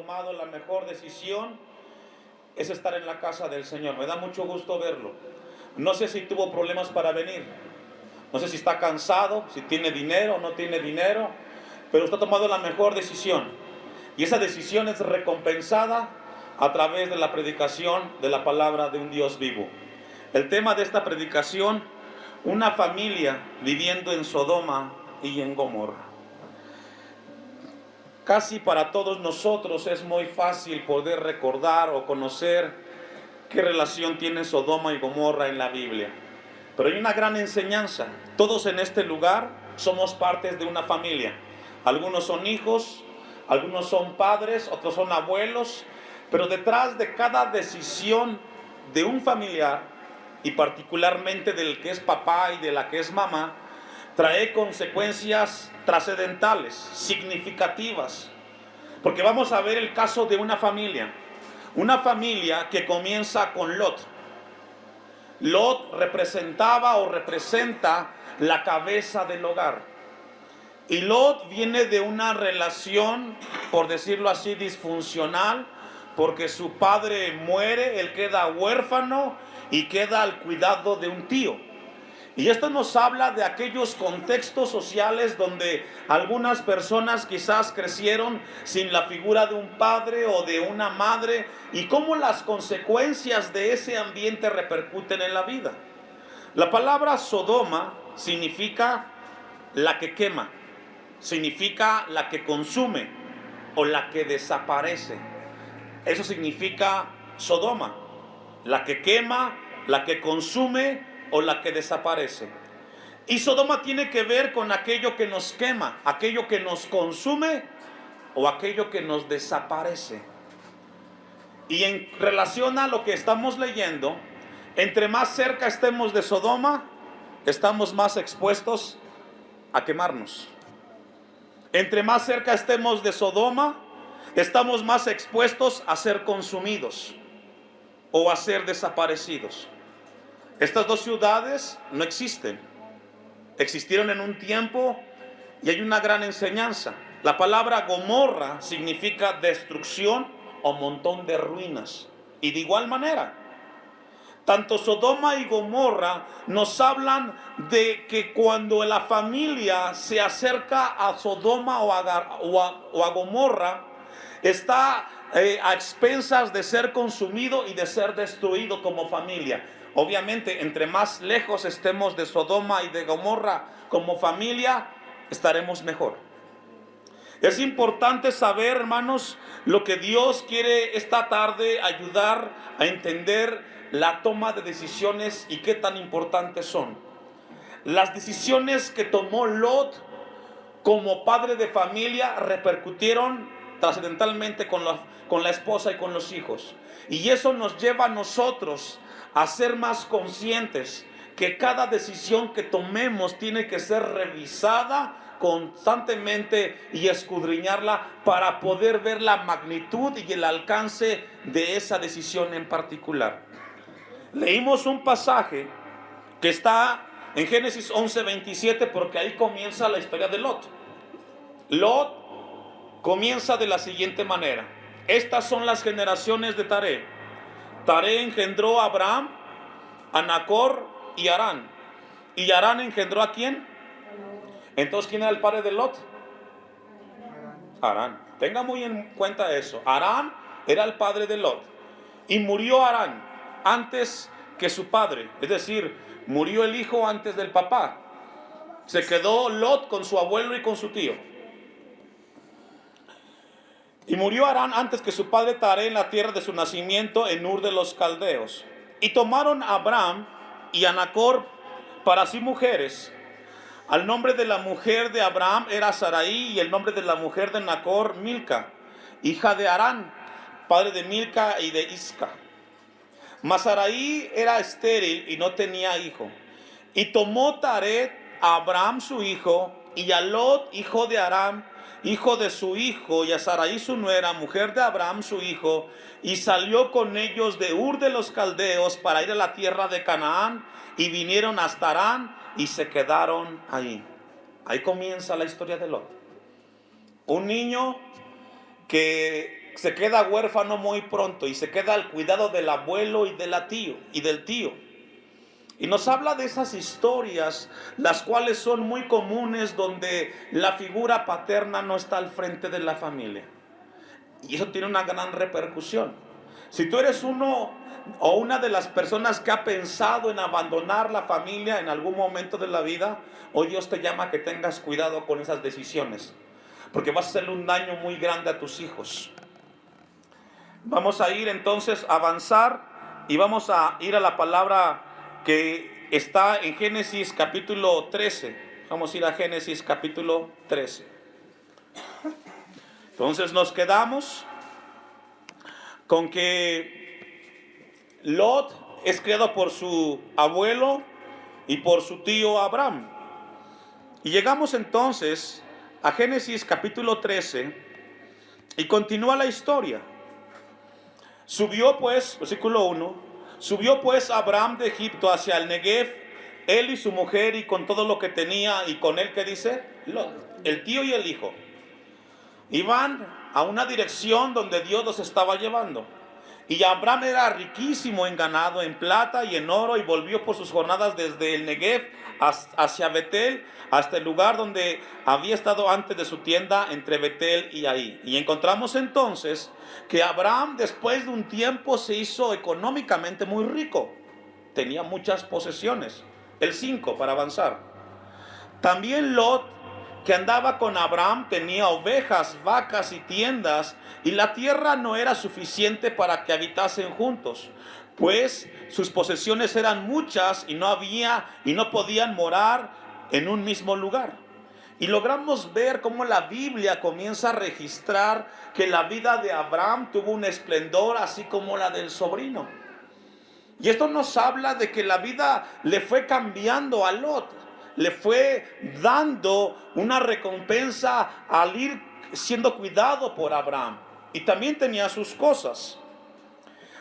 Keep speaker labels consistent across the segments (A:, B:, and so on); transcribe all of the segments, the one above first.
A: tomado la mejor decisión es estar en la casa del Señor. Me da mucho gusto verlo. No sé si tuvo problemas para venir. No sé si está cansado, si tiene dinero o no tiene dinero, pero usted ha tomado la mejor decisión. Y esa decisión es recompensada a través de la predicación de la palabra de un Dios vivo. El tema de esta predicación: una familia viviendo en Sodoma y en Gomorra. Casi para todos nosotros es muy fácil poder recordar o conocer qué relación tienen Sodoma y Gomorra en la Biblia. Pero hay una gran enseñanza. Todos en este lugar somos partes de una familia. Algunos son hijos, algunos son padres, otros son abuelos. Pero detrás de cada decisión de un familiar, y particularmente del que es papá y de la que es mamá, trae consecuencias trascendentales, significativas. Porque vamos a ver el caso de una familia que comienza con Lot. Lot representaba o representa la cabeza del hogar. Y Lot viene de una relación, por decirlo así, disfuncional, porque su padre muere, él queda huérfano y queda al cuidado de un tío. Y esto nos habla de aquellos contextos sociales donde algunas personas quizás crecieron sin la figura de un padre o de una madre, y cómo las consecuencias de ese ambiente repercuten en la vida. La palabra Sodoma significa la que quema, significa la que consume o la que desaparece. Eso significa Sodoma, la que quema, la que consume o la que desaparece. Y Sodoma tiene que ver con aquello que nos quema, aquello que nos consume o aquello que nos desaparece. Y en relación a lo que estamos leyendo, entre más cerca estemos de Sodoma, estamos más expuestos a quemarnos. Entre más cerca estemos de Sodoma, estamos más expuestos a ser consumidos o a ser desaparecidos. Estas dos ciudades no existen. Existieron en un tiempo y hay una gran enseñanza. La palabra Gomorra significa destrucción o montón de ruinas. Y de igual manera, tanto Sodoma y Gomorra nos hablan de que cuando la familia se acerca a Sodoma o a Gomorra, está a expensas de ser consumido y de ser destruido como familia. Obviamente, entre más lejos estemos de Sodoma y de Gomorra como familia, estaremos mejor. Es importante saber, hermanos, lo que Dios quiere esta tarde ayudar a entender: la toma de decisiones y qué tan importantes son. Las decisiones que tomó Lot como padre de familia repercutieron trascendentalmente con la esposa y con los hijos. Y eso nos lleva a nosotros a ser más conscientes que cada decisión que tomemos tiene que ser revisada constantemente y escudriñarla para poder ver la magnitud y el alcance de esa decisión en particular. Leímos un pasaje que está en Génesis 11:27, porque ahí comienza la historia de Lot. Lot comienza de la siguiente manera: estas son las generaciones de Taré. Taré engendró a Abraham, a Nacor y a Harán. ¿Y Harán engendró a quién? Entonces, ¿quién era el padre de Lot? Harán. Tenga muy en cuenta eso. Harán era el padre de Lot. Y murió Harán antes que su padre. Es decir, murió el hijo antes del papá. Se quedó Lot con su abuelo y con su tío. Y murió Harán antes que su padre Taré en la tierra de su nacimiento, en Ur de los Caldeos. Y tomaron a Abraham y a Nacor para sí mujeres. Al nombre de la mujer de Abraham era Sarai, y el nombre de la mujer de Nacor, Milca, hija de Harán, padre de Milca y de Isca. Mas Sarai era estéril y no tenía hijo. Y tomó Taré a Abraham su hijo, y a Lot, hijo de Harán, hijo de su hijo, y a Sarai su nuera, mujer de Abraham su hijo, y salió con ellos de Ur de los Caldeos para ir a la tierra de Canaán, y vinieron hasta Harán y se quedaron ahí. Ahí comienza la historia de Lot. Un niño que se queda huérfano muy pronto y se queda al cuidado del abuelo y del tío. Y nos habla de esas historias, las cuales son muy comunes, donde la figura paterna no está al frente de la familia. Y eso tiene una gran repercusión. Si tú eres uno o una de las personas que ha pensado en abandonar la familia en algún momento de la vida, hoy Dios te llama a que tengas cuidado con esas decisiones, porque vas a hacerle un daño muy grande a tus hijos. Vamos a ir entonces a avanzar y vamos a ir a la palabra que está en Génesis capítulo 13. Vamos a ir a Génesis capítulo 13. Entonces nos quedamos con que Lot es criado por su abuelo y por su tío Abraham. Y llegamos entonces a Génesis capítulo 13 y continúa la historia. Subió pues, versículo 1, subió pues Abraham de Egipto hacia el Negev, él y su mujer y con todo lo que tenía, y con él, ¿qué dice? Lot, el tío y el hijo. Iban a una dirección donde Dios los estaba llevando. Y Abraham era riquísimo en ganado, en plata y en oro, y volvió por sus jornadas desde el Negev hacia Betel, hasta el lugar donde había estado antes de su tienda, entre Betel y ahí. Y encontramos entonces que Abraham, después de un tiempo, se hizo económicamente muy rico. Tenía muchas posesiones. El 5 para avanzar. También Lot, que andaba con Abraham, tenía ovejas, vacas y tiendas, y la tierra no era suficiente para que habitasen juntos, pues sus posesiones eran muchas y no podían morar en un mismo lugar. Y logramos ver cómo la Biblia comienza a registrar que la vida de Abraham tuvo un esplendor así como la del sobrino. Y esto nos habla de que la vida le fue cambiando a Lot, le fue dando una recompensa al ir siendo cuidado por Abraham. Y también tenía sus cosas.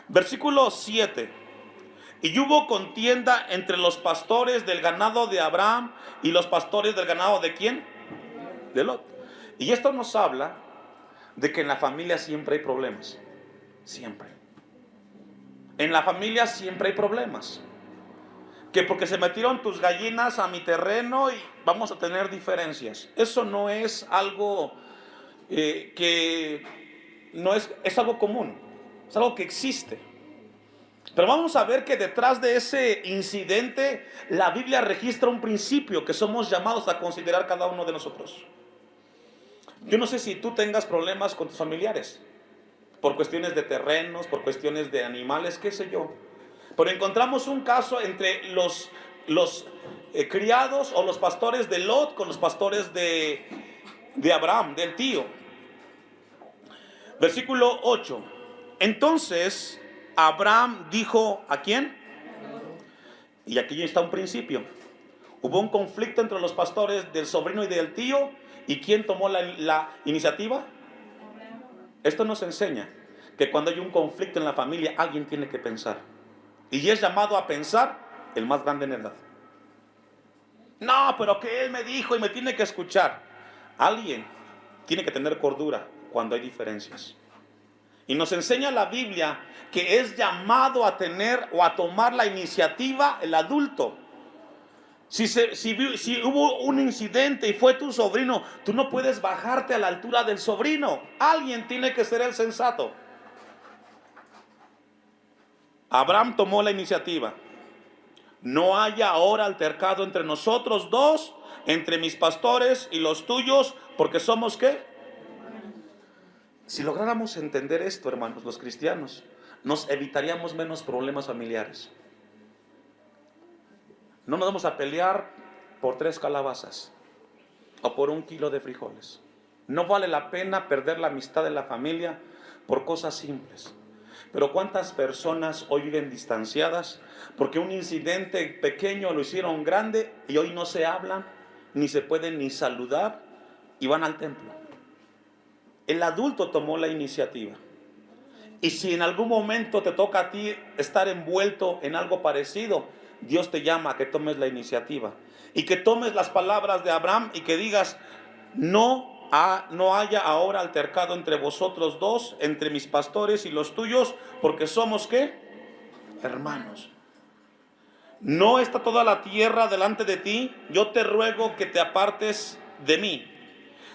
A: Versículo 7. Y hubo contienda entre los pastores del ganado de Abraham y los pastores del ganado ¿de quién? De Lot. Y esto nos habla de que en la familia siempre hay problemas. Siempre. En la familia siempre hay problemas. Que porque se metieron tus gallinas a mi terreno y vamos a tener diferencias. Eso no es algo es algo común, es algo que existe. Pero vamos a ver que detrás de ese incidente la Biblia registra un principio que somos llamados a considerar cada uno de nosotros. Yo no sé si tú tengas problemas con tus familiares, por cuestiones de terrenos, por cuestiones de animales, qué sé yo. Pero encontramos un caso entre los criados o los pastores de Lot con los pastores de Abraham, del tío. Versículo 8. Entonces Abraham dijo, ¿a quién? Y aquí está un principio. Hubo un conflicto entre los pastores del sobrino y del tío. ¿Y quién tomó la iniciativa? Esto nos enseña que cuando hay un conflicto en la familia, alguien tiene que pensar. Y es llamado a pensar el más grande en edad. No, pero que él me dijo y me tiene que escuchar. Alguien tiene que tener cordura cuando hay diferencias. Y nos enseña la Biblia que es llamado a tener o a tomar la iniciativa el adulto. Si hubo un incidente y fue tu sobrino, tú no puedes bajarte a la altura del sobrino. Alguien tiene que ser el sensato. Abraham tomó la iniciativa. No haya ahora altercado entre nosotros dos, entre mis pastores y los tuyos, porque somos ¿qué? Si lográramos entender esto, hermanos, los cristianos, nos evitaríamos menos problemas familiares. No nos vamos a pelear por 3 calabazas o por 1 kilo de frijoles. No vale la pena perder la amistad de la familia por cosas simples. Pero ¿cuántas personas hoy viven distanciadas porque un incidente pequeño lo hicieron grande y hoy no se hablan, ni se pueden ni saludar y van al templo? El adulto tomó la iniciativa. Y si en algún momento te toca a ti estar envuelto en algo parecido, Dios te llama a que tomes la iniciativa y que tomes las palabras de Abraham y que digas, no no haya ahora altercado entre vosotros dos, entre mis pastores y los tuyos, porque somos ¿qué? Hermanos. ¿No está toda la tierra delante de ti? Yo te ruego que te apartes de mí.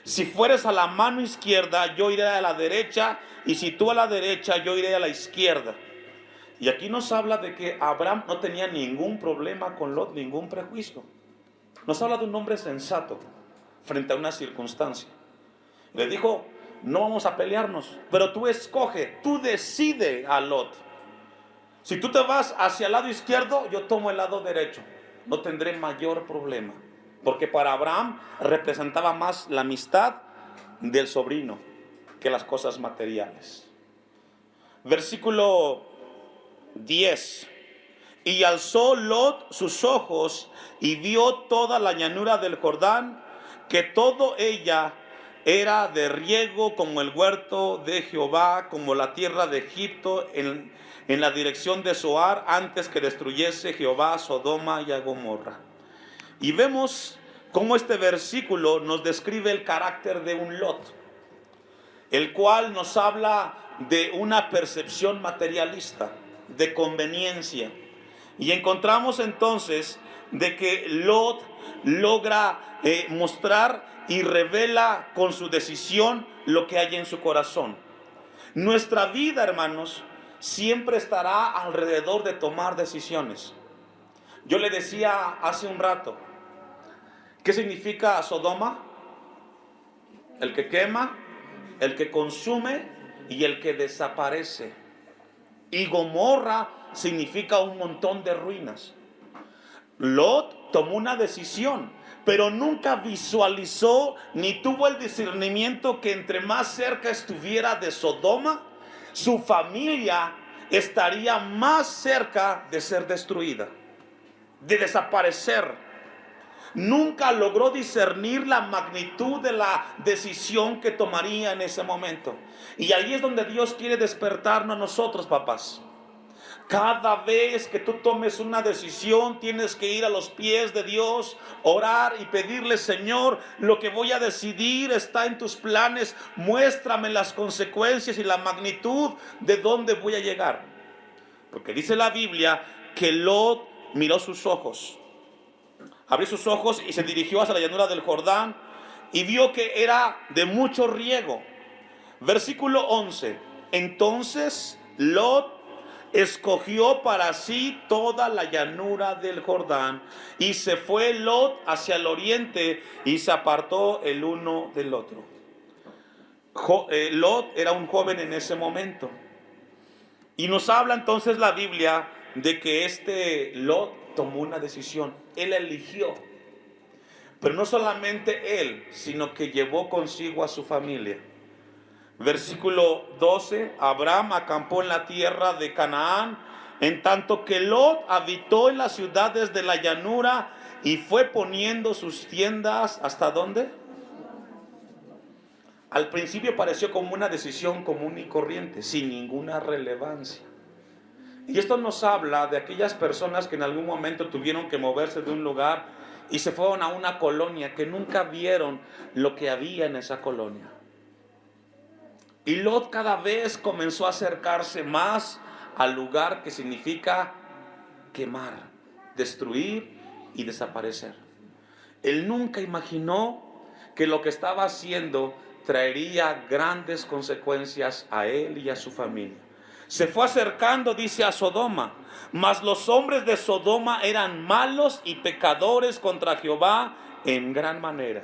A: Si fueres a la mano izquierda, yo iré a la derecha, y si tú a la derecha, yo iré a la izquierda. Y aquí nos habla de que Abraham no tenía ningún problema con Lot, ningún prejuicio. Nos habla de un hombre sensato frente a una circunstancia. Le dijo, no vamos a pelearnos, pero tú escoge, tú decide a Lot. Si tú te vas hacia el lado izquierdo, yo tomo el lado derecho. No tendré mayor problema. Porque para Abraham representaba más la amistad del sobrino que las cosas materiales. Versículo 10. Y alzó Lot sus ojos y vio toda la llanura del Jordán, que todo ella era de riego como el huerto de Jehová, como la tierra de Egipto en la dirección de Zoar, antes que destruyese Jehová Sodoma y a Gomorra. Y vemos cómo este versículo nos describe el carácter de un Lot, el cual nos habla de una percepción materialista, de conveniencia. Y encontramos entonces de que Lot logra mostrar y revela con su decisión lo que hay en su corazón. Nuestra vida, hermanos, siempre estará alrededor de tomar decisiones. Yo le decía hace un rato, ¿qué significa Sodoma? El que quema, el que consume y el que desaparece. Y Gomorra significa un montón de ruinas. Lot tomó una decisión, pero nunca visualizó ni tuvo el discernimiento que entre más cerca estuviera de Sodoma, su familia estaría más cerca de ser destruida, de desaparecer. Nunca logró discernir la magnitud de la decisión que tomaría en ese momento. Y ahí es donde Dios quiere despertarnos a nosotros, papás. Cada vez que tú tomes una decisión, tienes que ir a los pies de Dios, orar y pedirle, Señor, lo que voy a decidir está en tus planes, muéstrame las consecuencias y la magnitud de dónde voy a llegar. Porque dice la Biblia que Lot miró sus ojos, abrió sus ojos y se dirigió hacia la llanura del Jordán y vio que era de mucho riego. Versículo 11. Entonces Lot escogió para sí toda la llanura del Jordán y se fue Lot hacia el oriente y se apartó el uno del otro. Lot era un joven en ese momento. Y nos habla entonces la Biblia de que este Lot tomó una decisión. Él eligió. Pero no solamente él, sino que llevó consigo a su familia. Versículo 12, Abraham acampó en la tierra de Canaán, en tanto que Lot habitó en las ciudades de la llanura y fue poniendo sus tiendas, ¿hasta dónde? Al principio pareció como una decisión común y corriente, sin ninguna relevancia. Y esto nos habla de aquellas personas que en algún momento tuvieron que moverse de un lugar y se fueron a una colonia que nunca vieron lo que había en esa colonia. Y Lot cada vez comenzó a acercarse más al lugar que significa quemar, destruir y desaparecer. Él nunca imaginó que lo que estaba haciendo traería grandes consecuencias a él y a su familia. Se fue acercando, dice, a Sodoma, mas los hombres de Sodoma eran malos y pecadores contra Jehová en gran manera.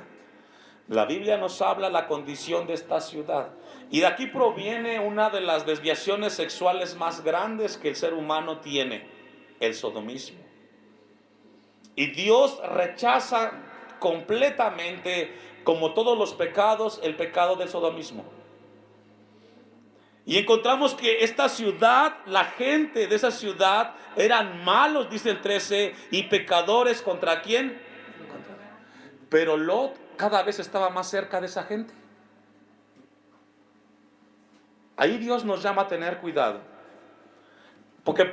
A: La Biblia nos habla la condición de esta ciudad. Y de aquí proviene una de las desviaciones sexuales más grandes que el ser humano tiene, el sodomismo. Y Dios rechaza completamente, como todos los pecados, el pecado del sodomismo. Y encontramos que esta ciudad, la gente de esa ciudad eran malos, dice el 13, y pecadores ¿contra quién? Pero Lot cada vez estaba más cerca de esa gente. Ahí Dios nos llama a tener cuidado, porque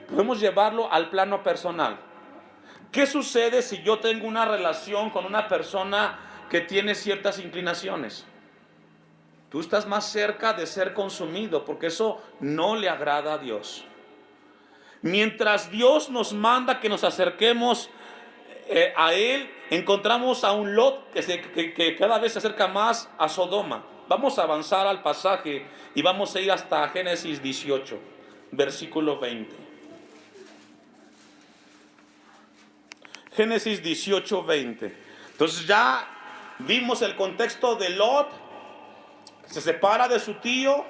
A: podemos llevarlo al plano personal. ¿Qué sucede si yo tengo una relación con una persona que tiene ciertas inclinaciones. Tú estás más cerca de ser consumido, porque eso no le agrada a Dios. Mientras Dios nos manda que nos acerquemos a Él, encontramos a un Lot que cada vez se acerca más a Sodoma. Vamos a avanzar al pasaje y vamos a ir hasta Génesis 18, versículo 20. Génesis 18, 20. Entonces ya vimos el contexto de Lot. Se separa de su tío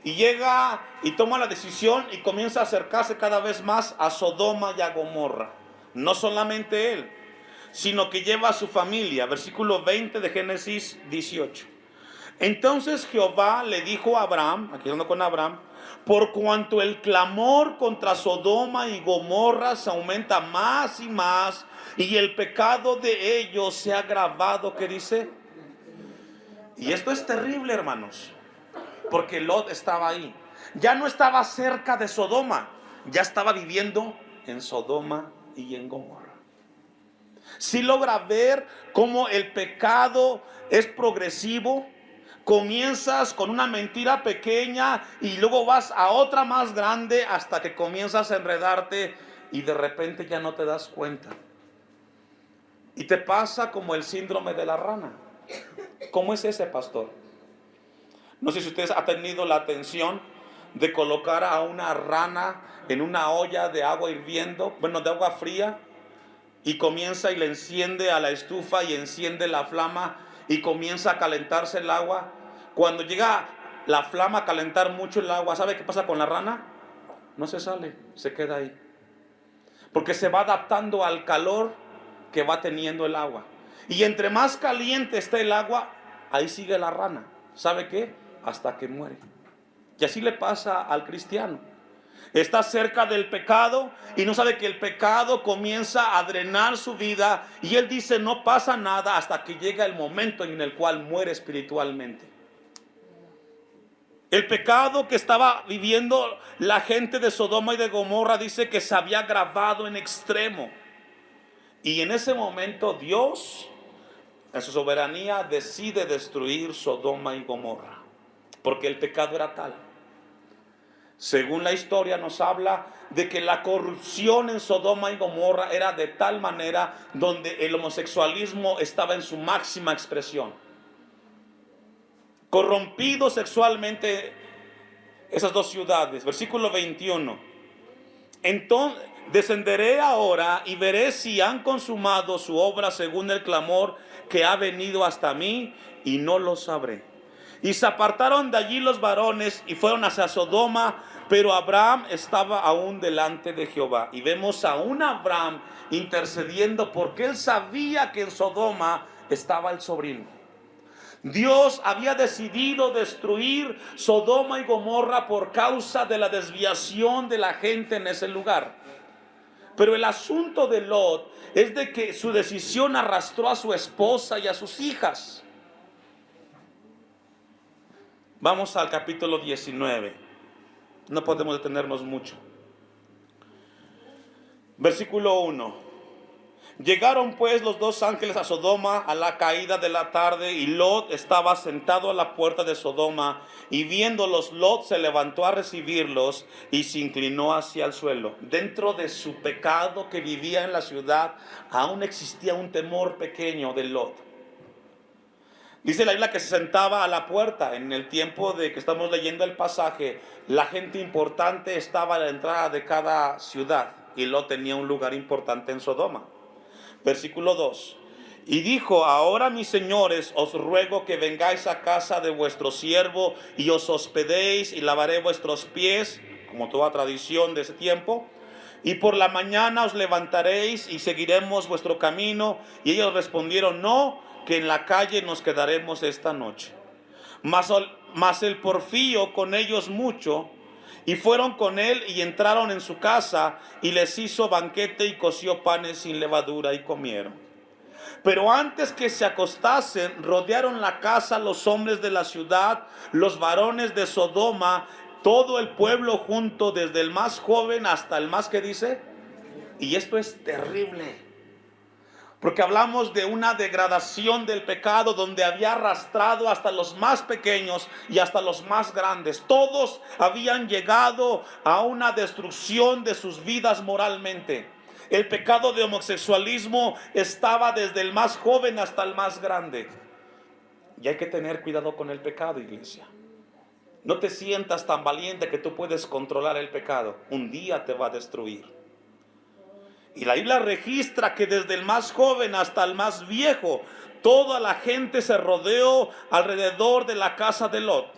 A: y llega y toma la decisión y comienza a acercarse cada vez más a Sodoma y a Gomorra. No solamente él, sino que lleva a su familia. Versículo 20 de Génesis 18. Entonces Jehová le dijo a Abraham, aquí ando con Abraham, por cuanto el clamor contra Sodoma y Gomorra se aumenta más y más, y el pecado de ellos se ha agravado, ¿qué dice? Y esto es terrible, hermanos, porque Lot estaba ahí. Ya no estaba cerca de Sodoma, ya estaba viviendo en Sodoma y en Gomorra. Si logra ver cómo el pecado es progresivo. Comienzas con una mentira pequeña y luego vas a otra más grande hasta que comienzas a enredarte y de repente ya no te das cuenta. Y te pasa como el síndrome de la rana. ¿Cómo es ese, pastor? No sé si usted ha tenido la atención de colocar a una rana en una olla de agua hirviendo, de agua fría, y comienza y le enciende a la estufa y enciende la flama y comienza a calentarse el agua. Cuando llega la flama a calentar mucho el agua, ¿sabe qué pasa con la rana? No se sale, se queda ahí. Porque se va adaptando al calor que va teniendo el agua. Y entre más caliente esté el agua, ahí sigue la rana. ¿Sabe qué? Hasta que muere. Y así le pasa al cristiano. Está cerca del pecado y no sabe que el pecado comienza a drenar su vida. Y él dice, no pasa nada hasta que llega el momento en el cual muere espiritualmente. El pecado que estaba viviendo la gente de Sodoma y de Gomorra dice que se había agravado en extremo. Y en ese momento Dios, en su soberanía, decide destruir Sodoma y Gomorra. Porque el pecado era tal. Según la historia nos habla de que la corrupción en Sodoma y Gomorra era de tal manera donde el homosexualismo estaba en su máxima expresión. Corrompido sexualmente esas dos ciudades. Versículo 21. Entonces descenderé ahora y veré si han consumado su obra según el clamor que ha venido hasta mí, y no lo sabré. Y se apartaron de allí los varones y fueron hacia Sodoma, pero Abraham estaba aún delante de Jehová. Y vemos a un Abraham intercediendo porque él sabía que en Sodoma estaba el sobrino. Dios había decidido destruir Sodoma y Gomorra por causa de la desviación de la gente en ese lugar. Pero el asunto de Lot es de que su decisión arrastró a su esposa y a sus hijas. Vamos al capítulo 19. No podemos detenernos mucho. Versículo 1. Llegaron pues los dos ángeles a Sodoma a la caída de la tarde, y Lot estaba sentado a la puerta de Sodoma, y viéndolos Lot se levantó a recibirlos y se inclinó hacia el suelo. Dentro de su pecado que vivía en la ciudad, aún existía un temor pequeño de Lot. Dice la Biblia que se sentaba a la puerta. En el tiempo de que estamos leyendo el pasaje, la gente importante estaba a la entrada de cada ciudad, y Lot tenía un lugar importante en Sodoma. Versículo 2. Y dijo, ahora mis señores, os ruego que vengáis a casa de vuestro siervo y os hospedéis, y lavaré vuestros pies, como toda tradición de ese tiempo. Y por la mañana os levantaréis y seguiremos vuestro camino. Y ellos respondieron, no, que en la calle nos quedaremos esta noche. Mas el porfío con ellos mucho, y fueron con él y entraron en su casa, y les hizo banquete y coció panes sin levadura y comieron. Pero antes que se acostasen, rodearon la casa los hombres de la ciudad, los varones de Sodoma, todo el pueblo junto, desde el más joven hasta el más, ¿qué dice? Y esto es terrible. Porque hablamos de una degradación del pecado donde había arrastrado hasta los más pequeños y hasta los más grandes. Todos habían llegado a una destrucción de sus vidas moralmente. El pecado de homosexualismo estaba desde el más joven hasta el más grande. Y hay que tener cuidado con el pecado, iglesia. No te sientas tan valiente que tú puedes controlar el pecado. Un día te va a destruir. Y la Biblia registra que desde el más joven hasta el más viejo, toda la gente se rodeó alrededor de la casa de Lot.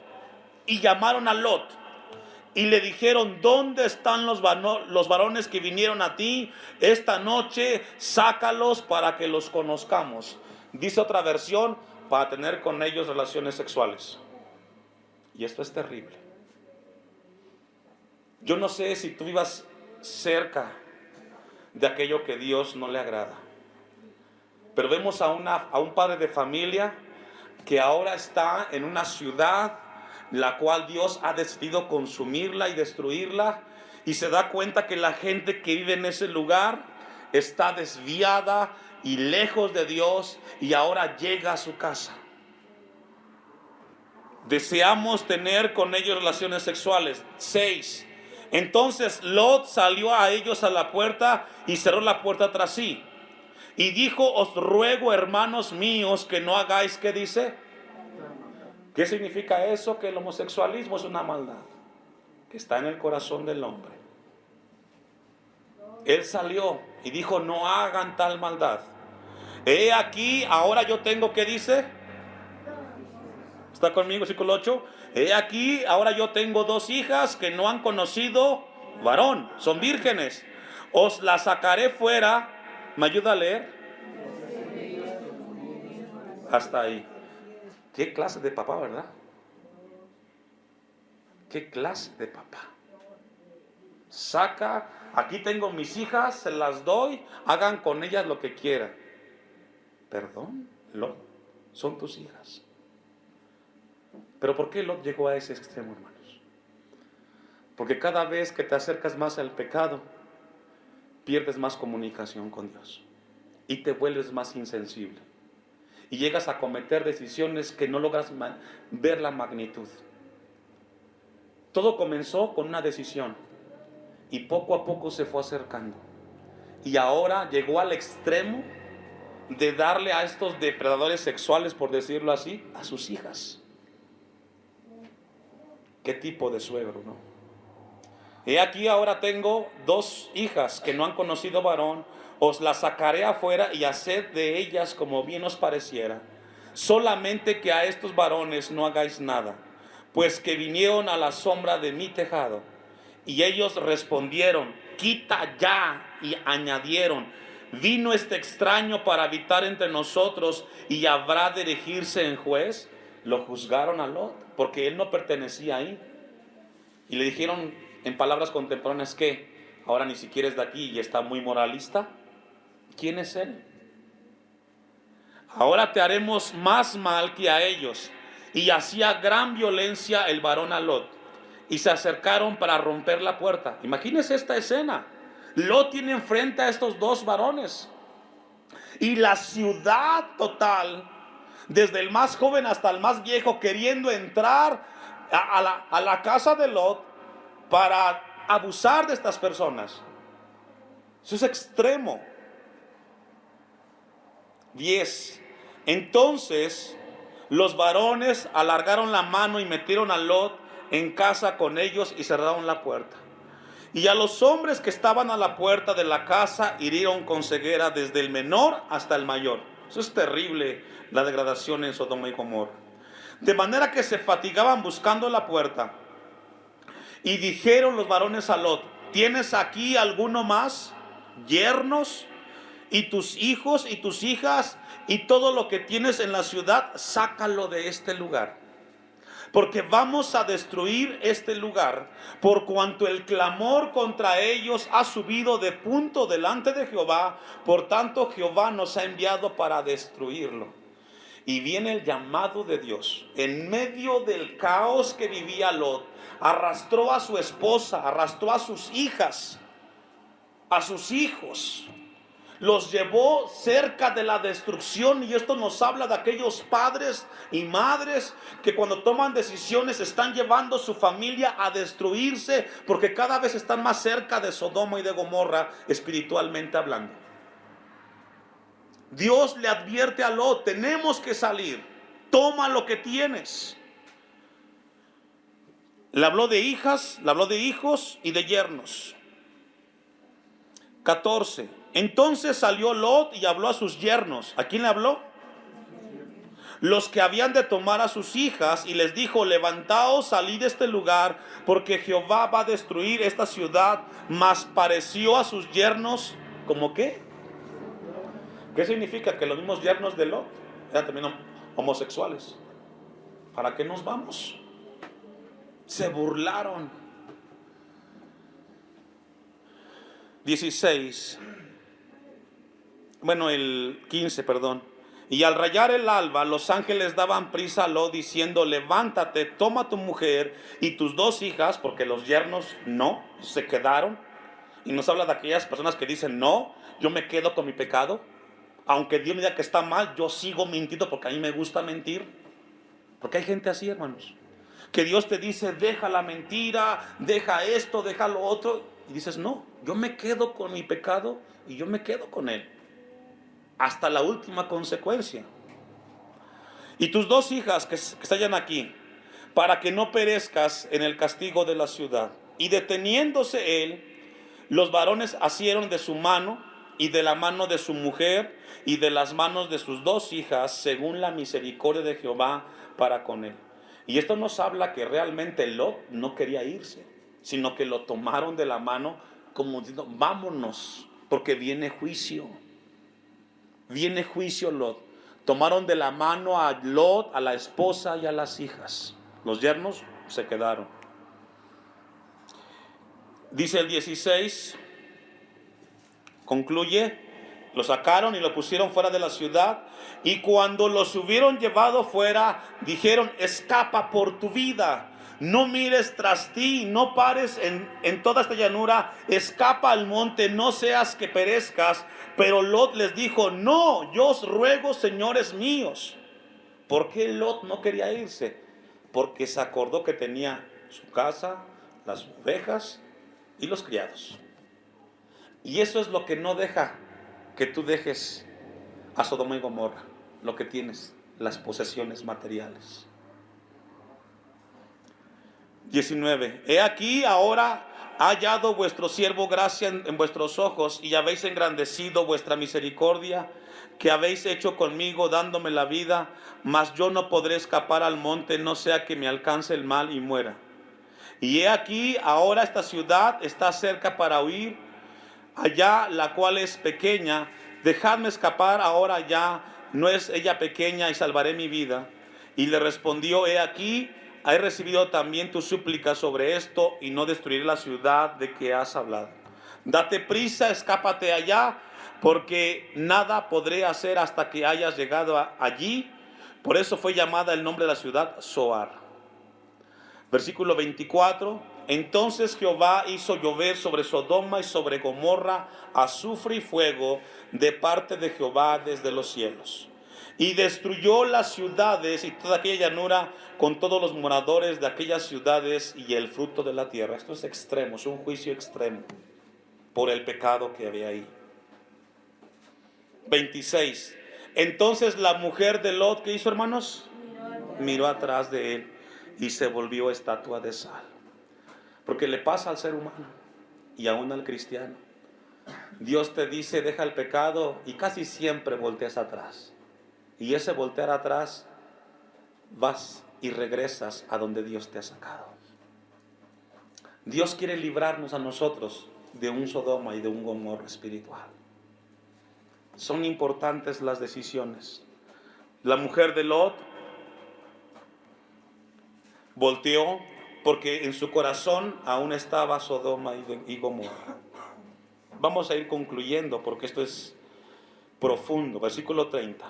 A: Y llamaron a Lot y le dijeron: ¿dónde están los varones que vinieron a ti esta noche? Sácalos para que los conozcamos. Dice otra versión: para tener con ellos relaciones sexuales. Y esto es terrible. Yo no sé si tú vivas cerca de aquello que Dios no le agrada, pero vemos a un padre de familia que ahora está en una ciudad la cual Dios ha decidido consumirla y destruirla, y se da cuenta que la gente que vive en ese lugar está desviada y lejos de Dios, y ahora llega a su casa. Deseamos tener con ellos relaciones sexuales. 6. Entonces Lot salió a ellos a la puerta y cerró la puerta tras sí. Y dijo: os ruego, hermanos míos, que no hagáis, ¿qué dice? ¿Qué significa eso? Que el homosexualismo es una maldad que está en el corazón del hombre. Él salió y dijo: no hagan tal maldad. He aquí, ahora yo tengo, ¿qué dice? ¿Está conmigo? Versículo 8. He aquí, ahora yo tengo 2 hijas que no han conocido varón, son vírgenes. Os las sacaré fuera. ¿Me ayuda a leer? Hasta ahí. ¿Qué clase de papá, verdad? ¿Qué clase de papá? Saca, aquí tengo mis hijas, se las doy, hagan con ellas lo que quieran. Perdón, Lot, son tus hijas. Pero ¿por qué Lot llegó a ese extremo, hermanos? Porque cada vez que te acercas más al pecado, pierdes más comunicación con Dios y te vuelves más insensible y llegas a cometer decisiones que no logras ver la magnitud. Todo comenzó con una decisión y poco a poco se fue acercando, y ahora llegó al extremo de darle a estos depredadores sexuales, por decirlo así, a sus hijas. ¿Qué tipo de suegro, no? He aquí, ahora tengo 2 hijas que no han conocido varón, os las sacaré afuera y haced de ellas como bien os pareciera. Solamente que a estos varones no hagáis nada, pues que vinieron a la sombra de mi tejado. Y ellos respondieron: quita ya. Y añadieron: vino este extraño para habitar entre nosotros y habrá de erigirse en juez. Lo juzgaron a Lot porque él no pertenecía ahí. Y le dijeron en palabras contemporáneas: que ahora ni siquiera es de aquí y está muy moralista. ¿Quién es él? Ahora te haremos más mal que a ellos. Y hacía gran violencia el varón a Lot, y se acercaron para romper la puerta. Imagínense esta escena. Lot tiene enfrente a estos 2 varones, y la ciudad total, desde el más joven hasta el más viejo, queriendo entrar a la casa de Lot para abusar de estas personas. Eso es extremo. 10. Entonces los varones alargaron la mano y metieron a Lot en casa con ellos y cerraron la puerta. Y a los hombres que estaban a la puerta de la casa hirieron con ceguera desde el menor hasta el mayor. Eso es terrible, la degradación en Sodoma y Gomorra. De manera que se fatigaban buscando la puerta. Y dijeron los varones a Lot: ¿tienes aquí alguno más? Yernos, y tus hijos y tus hijas y todo lo que tienes en la ciudad, sácalo de este lugar, porque vamos a destruir este lugar, por cuanto el clamor contra ellos ha subido de punto delante de Jehová. Por tanto, Jehová nos ha enviado para destruirlo. Y viene el llamado de Dios. En medio del caos que vivía Lot, arrastró a su esposa, arrastró a sus hijas, a sus hijos. los llevó cerca de la destrucción. Y esto nos habla de aquellos padres y madres que cuando toman decisiones están llevando a su familia a destruirse, porque cada vez están más cerca de Sodoma y de Gomorra, espiritualmente hablando. Dios le advierte a Lot: tenemos que salir, toma lo que tienes. Le habló de hijas, le habló de hijos y de yernos. 14. Entonces salió Lot y habló a sus yernos. ¿A quién le habló? Los que habían de tomar a sus hijas, y les dijo: levantaos, salid de este lugar, porque Jehová va a destruir esta ciudad. Mas pareció a sus yernos, ¿como qué? ¿Qué significa? Que los mismos yernos de Lot eran también homosexuales. ¿Para qué nos vamos? Se burlaron. 16. Bueno, el 15, perdón. Y al rayar el alba, los ángeles daban prisa a Lot, diciendo: levántate, toma tu mujer y tus 2 hijas, porque los yernos no, se quedaron. Y nos habla de aquellas personas que dicen: no, yo me quedo con mi pecado. Aunque Dios me diga que está mal, yo sigo mintiendo porque a mí me gusta mentir. Porque hay gente así, hermanos, que Dios te dice: deja la mentira, deja esto, deja lo otro. Y dices: no, yo me quedo con mi pecado y yo me quedo con él hasta la última consecuencia. Y tus 2 hijas que estallan aquí, para que no perezcas en el castigo de la ciudad. Y deteniéndose él, los varones asieron de su mano y de la mano de su mujer y de las manos de sus 2 hijas, según la misericordia de Jehová para con él. Y esto nos habla que realmente Lot no quería irse, sino que lo tomaron de la mano como diciendo: vámonos, porque viene juicio. Viene juicio, Lot. Tomaron de la mano a Lot, a la esposa y a las hijas. Los yernos se quedaron. Dice el 16, concluye: lo sacaron y lo pusieron fuera de la ciudad. Y cuando los hubieron llevado fuera, dijeron: escapa por tu vida, no mires tras ti, no pares en toda esta llanura, escapa al monte, no seas que perezcas. Pero Lot les dijo: no, yo os ruego, señores míos. ¿Por qué Lot no quería irse? Porque se acordó que tenía su casa, las ovejas y los criados. Y eso es lo que no deja que tú dejes a Sodoma y Gomorra, lo que tienes, las posesiones materiales. 19. He aquí, ahora ha hallado vuestro siervo gracia en vuestros ojos, y habéis engrandecido vuestra misericordia que habéis hecho conmigo, dándome la vida. Mas yo no podré escapar al monte, no sea que me alcance el mal y muera. Y he aquí, ahora esta ciudad está cerca para huir allá, la cual es pequeña. Dejadme escapar ahora ya, no es ella pequeña, y salvaré mi vida. Y le respondió: he aquí, he recibido también tu súplica sobre esto, y no destruiré la ciudad de que has hablado. Date prisa, escápate allá, porque nada podré hacer hasta que hayas llegado allí. Por eso fue llamada el nombre de la ciudad Zoar. Versículo 24. Entonces Jehová hizo llover sobre Sodoma y sobre Gomorra azufre y fuego de parte de Jehová desde los cielos. Y destruyó las ciudades y toda aquella llanura con todos los moradores de aquellas ciudades y el fruto de la tierra. Esto es extremo, es un juicio extremo por el pecado que había ahí. 26. Entonces la mujer de Lot, ¿qué hizo, hermanos? Miró atrás de él y se volvió estatua de sal. Porque le pasa al ser humano y aún al cristiano. Dios te dice: deja el pecado, y casi siempre volteas atrás. Y ese voltear atrás, vas y regresas a donde Dios te ha sacado. Dios quiere librarnos a nosotros de un Sodoma y de un Gomorra espiritual. Son importantes las decisiones. La mujer de Lot volteó porque en su corazón aún estaba Sodoma y Gomorra. Vamos a ir concluyendo porque esto es profundo. Versículo 30.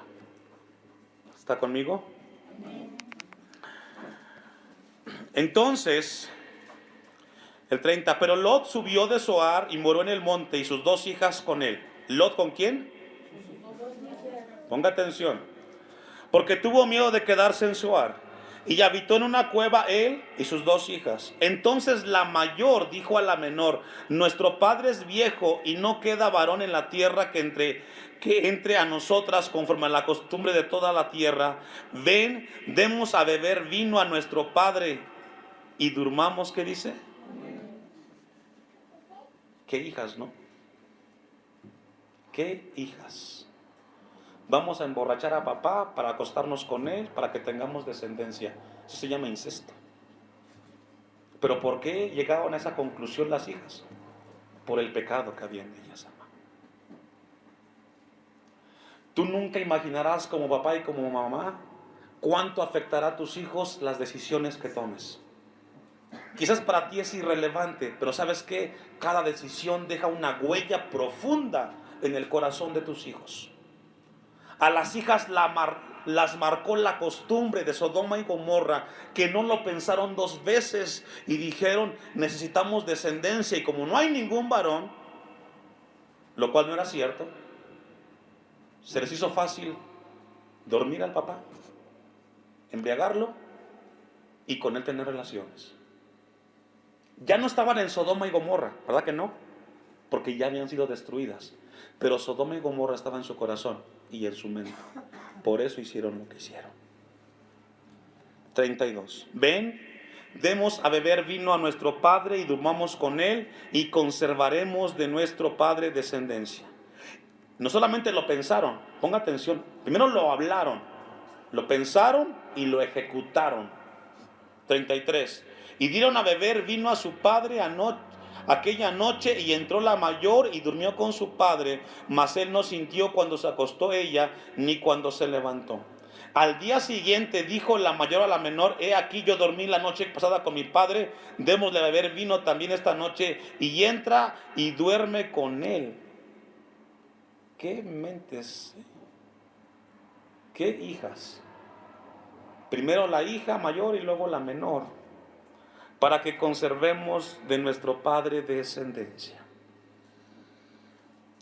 A: ¿Está conmigo? Entonces, el 30, pero Lot subió de Zoar y moró en el monte, y sus 2 hijas con él. ¿Lot con quién? Ponga atención. Porque tuvo miedo de quedarse en Zoar, y habitó en una cueva él y sus 2 hijas. Entonces la mayor dijo a la menor: nuestro padre es viejo y no queda varón en la tierra que entre a nosotras conforme a la costumbre de toda la tierra. Ven, demos a beber vino a nuestro padre y durmamos. ¿Qué dice? ¿Qué hijas, no? ¿Qué hijas? Vamos a emborrachar a papá para acostarnos con él, para que tengamos descendencia. Eso se llama incesto. ¿Pero por qué llegaron a esa conclusión las hijas? Por el pecado que había en ellas, mamá. Tú nunca imaginarás como papá y como mamá cuánto afectará a tus hijos las decisiones que tomes. Quizás para ti es irrelevante, pero ¿sabes qué? Cada decisión deja una huella profunda en el corazón de tus hijos. A las hijas las marcó la costumbre de Sodoma y Gomorra, que no lo pensaron 2 veces y dijeron: necesitamos descendencia, y como no hay ningún varón, lo cual no era cierto, se les hizo fácil dormir al papá, embriagarlo y con él tener relaciones. Ya no estaban en Sodoma y Gomorra, ¿verdad que no? Porque ya habían sido destruidas. Pero Sodoma y Gomorra estaba en su corazón y en su mente. Por eso hicieron lo que hicieron. 32. Ven, demos a beber vino a nuestro padre y durmamos con él, y conservaremos de nuestro padre descendencia. No solamente lo pensaron, ponga atención, primero lo hablaron, lo pensaron y lo ejecutaron. 33. Y dieron a beber vino a su padre aquella noche, y entró la mayor y durmió con su padre, mas él no sintió cuando se acostó ella, ni cuando se levantó. Al día siguiente dijo la mayor a la menor: he aquí, yo dormí la noche pasada con mi padre, démosle a beber vino también esta noche. Y entra y duerme con él. ¿Qué mentes? ¿Qué hijas? Primero la hija mayor y luego la menor, para que conservemos de nuestro padre descendencia.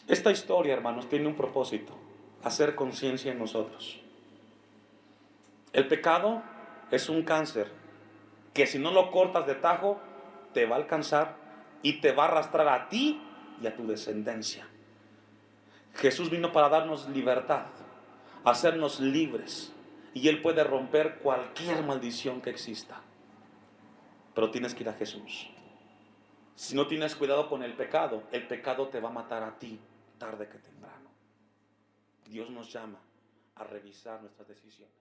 A: Esta historia, hermanos, tiene un propósito: hacer conciencia en nosotros. El pecado es un cáncer que, si no lo cortas de tajo, te va a alcanzar y te va a arrastrar a ti y a tu descendencia. Jesús vino para darnos libertad, hacernos libres, y Él puede romper cualquier maldición que exista. Pero tienes que ir a Jesús. Si no tienes cuidado con el pecado te va a matar a ti tarde que temprano. Dios nos llama a revisar nuestras decisiones.